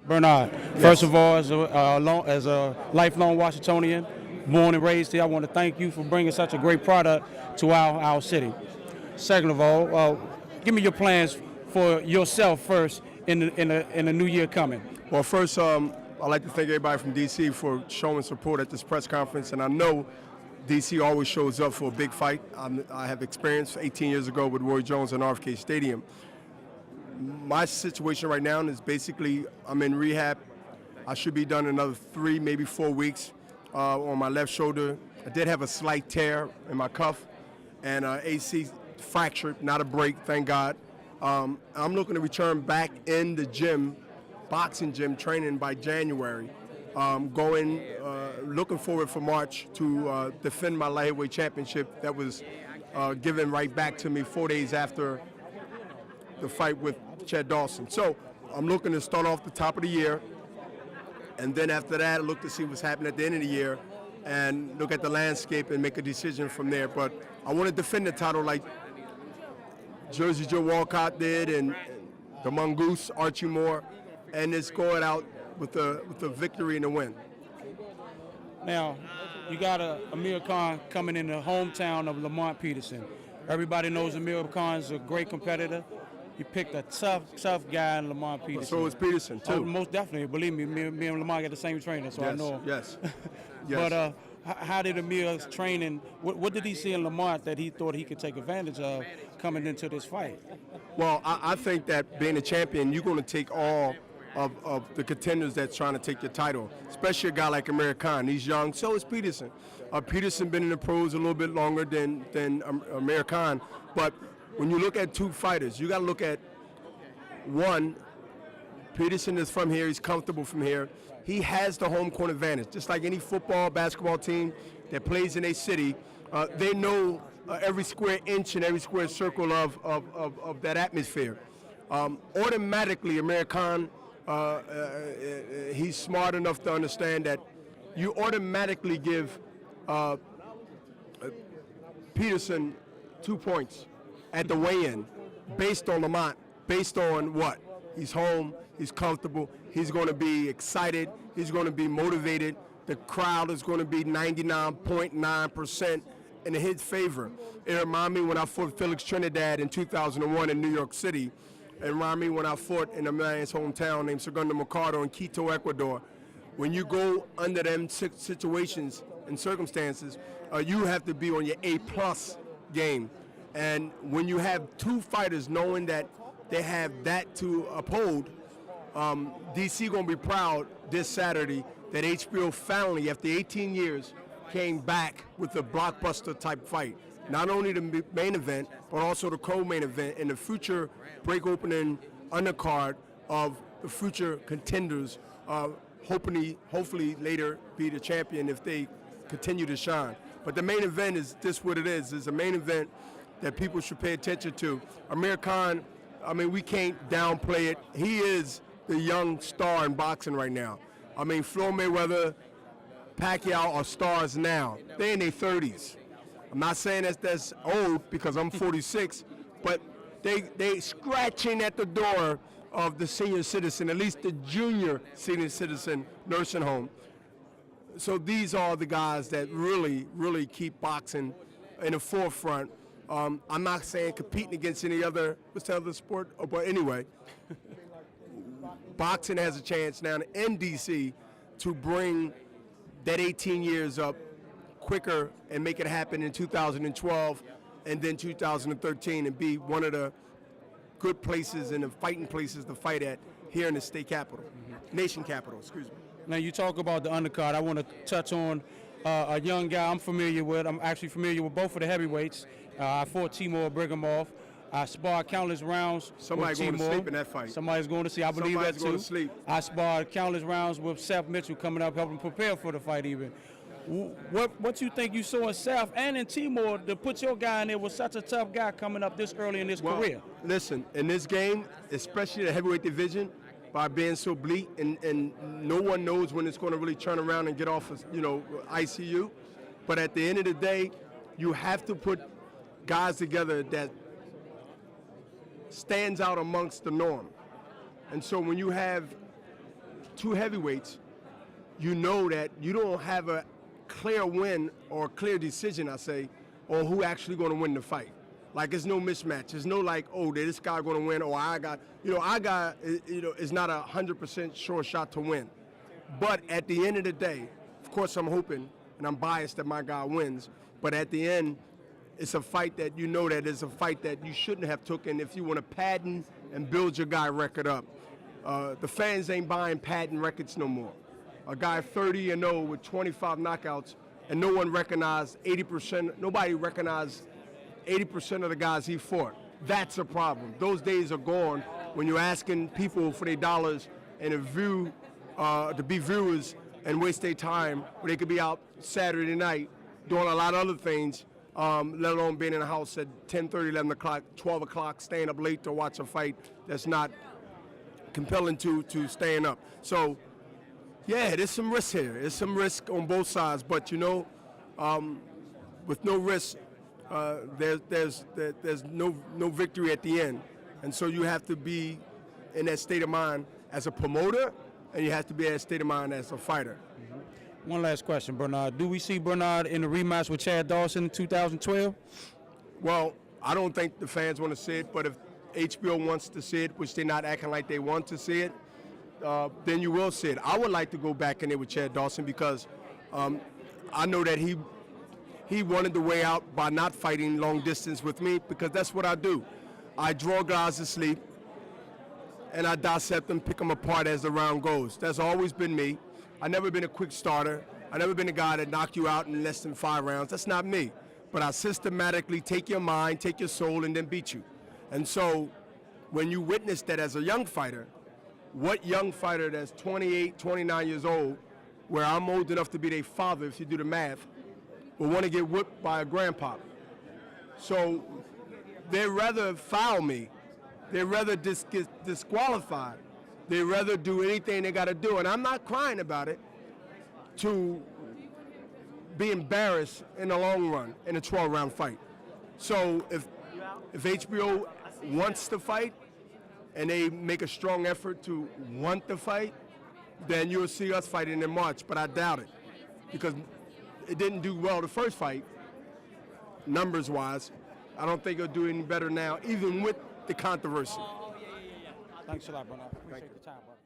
Bernard, first of all, as a lifelong Washingtonian, born and raised here, I want to thank you for bringing such a great product to our city. Second of all, give me your plans for yourself first in the new year coming. Well, first, I'd like to thank everybody from D.C. for showing support at this press conference, and I know D.C. always shows up for a big fight. I have experience 18 years ago with Roy Jones in RFK Stadium. My situation right now is basically I'm in rehab. I should be done in another 3, maybe 4 weeks on my left shoulder. I did have a slight tear in my cuff and AC fractured, not a break, thank God. I'm looking to return back in the gym, boxing gym training by January. Looking forward for March to defend my lightweight championship that was given right back to me 4 days after the fight with Chad Dawson. So I'm looking to start off the top of the year, and then after that, look to see what's happening at the end of the year and look at the landscape and make a decision from there. But I want to defend the title like Jersey Joe Walcott did and the Mongoose, Archie Moore, and it's going out with a victory and a win. Now, you got Amir Khan coming in the hometown of Lamont Peterson. Everybody knows Amir Khan is a great competitor. He picked a tough guy in Lamont Peterson. So is Peterson, too. Oh, most definitely. Believe me, me and Lamont got the same trainer, so yes, I know. Yes, yes. But how did Amir's training, what did he see in Lamont that he thought he could take advantage of coming into this fight? Well, I think that being a champion, you're going to take all of the contenders that's trying to take your title, especially a guy like Amir Khan. He's young, so is Peterson. Peterson been in the pros a little bit longer than Amir Khan, but when you look at two fighters, you got to look at one. Peterson is from here. He's comfortable from here. He has the home court advantage. Just like any football, basketball team that plays in a city, they know every square inch and every square circle of that atmosphere. Automatically, Amir Khan, he's smart enough to understand that you automatically give Peterson 2 points at the weigh-in, based on Lamont, based on what? He's home, he's comfortable, he's going to be excited, he's going to be motivated, the crowd is going to be 99.9% in his favor. It reminded me when I fought Felix Trinidad in 2001 in New York City. It reminded me when I fought in a man's hometown named Segundo Mercado in Quito, Ecuador. When you go under them situations and circumstances, you have to be on your A-plus game. And when you have two fighters knowing that they have that to uphold, DC going to be proud this Saturday that HBO finally, after 18 years, came back with a blockbuster type fight. Not only the main event, but also the co-main event and the future break-opening undercard of the future contenders, hopefully later be the champion if they continue to shine. But the main event is just what it is. It's a main event that people should pay attention to. Amir Khan, I mean, we can't downplay it. He is the young star in boxing right now. I mean, Floyd Mayweather, Pacquiao are stars now. They're in their 30s. I'm not saying that's old because I'm 46, but they scratching at the door of the senior citizen, at least the junior senior citizen nursing home. So these are the guys that really keep boxing in the forefront. I'm not saying competing against any other, what's the other sport? Oh, but anyway, boxing has a chance now in DC to bring that 18 years up quicker and make it happen in 2012 and then 2013 and be one of the good places and the fighting places to fight at here in the state capital, nation capital, excuse me. Now you talk about the undercard. I want to touch on a young guy I'm familiar with. I'm actually familiar with both of the heavyweights. I fought Timur Brigamov. I sparred countless rounds Somebody's with going Timur. to sleep in that fight. Somebody's going to see. I believe that too. Going to sleep. I sparred countless rounds with Seth Mitchell coming up, helping prepare for the fight even. What you think you saw in Seth and in Timur to put your guy in there with such a tough guy coming up this early in his career? Listen, in this game, especially the heavyweight division, by being so bleak and no one knows when it's going to really turn around and get off of, ICU. But at the end of the day, you have to put guys together that stands out amongst the norm. And so when you have two heavyweights, you know that you don't have a clear win or clear decision, I say, on who actually going to win the fight. Like, there's no mismatch. There's no like, oh, this guy going to win, or I got is not 100% sure shot to win. But at the end of the day, of course, I'm hoping, and I'm biased that my guy wins, but at the end, it's a fight that you know that is a fight that you shouldn't have taken if you want to patent and build your guy record up. The fans ain't buying patent records no more. A guy 30-0 with 25 knockouts, and no one recognized 80%, nobody recognized 80% of the guys he fought. That's a problem. Those days are gone when you're asking people for their dollars and to be viewers and waste their time when they could be out Saturday night doing a lot of other things, let alone being in the house at 10:30, 11 o'clock, 12 o'clock, staying up late to watch a fight that's not compelling to staying up. So, yeah, there's some risk here. There's some risk on both sides, but with no risk, there's no victory at the end, and so you have to be in that state of mind as a promoter, and you have to be in that state of mind as a fighter. One last question, Bernard. Do we see Bernard in the rematch with Chad Dawson in 2012? Well, I don't think the fans want to see it, but if HBO wants to see it, which they're not acting like they want to see it, then you will see it. I would like to go back in there with Chad Dawson because I know that he wanted the way out by not fighting long distance with me, because that's what I do. I draw guys to sleep, and I dissect them, pick them apart as the round goes. That's always been me. I've never been a quick starter. I've never been a guy that knock you out in less than 5 rounds. That's not me. But I systematically take your mind, take your soul, and then beat you. And so when you witness that as a young fighter, what young fighter that's 28, 29 years old, where I'm old enough to be their father, if you do the math, will want to get whipped by a grandpa? So they'd rather foul me. They'd rather get disqualified. They'd rather do anything they got to do. And I'm not crying about it to be embarrassed in the long run in a 12-round fight. So if HBO wants to fight and they make a strong effort to want to fight, then you'll see us fighting in March. But I doubt it, because it didn't do well the first fight, numbers-wise. I don't think it'll do any better now, even with the controversy. Thanks a lot, Bernard. Appreciate the time, brother.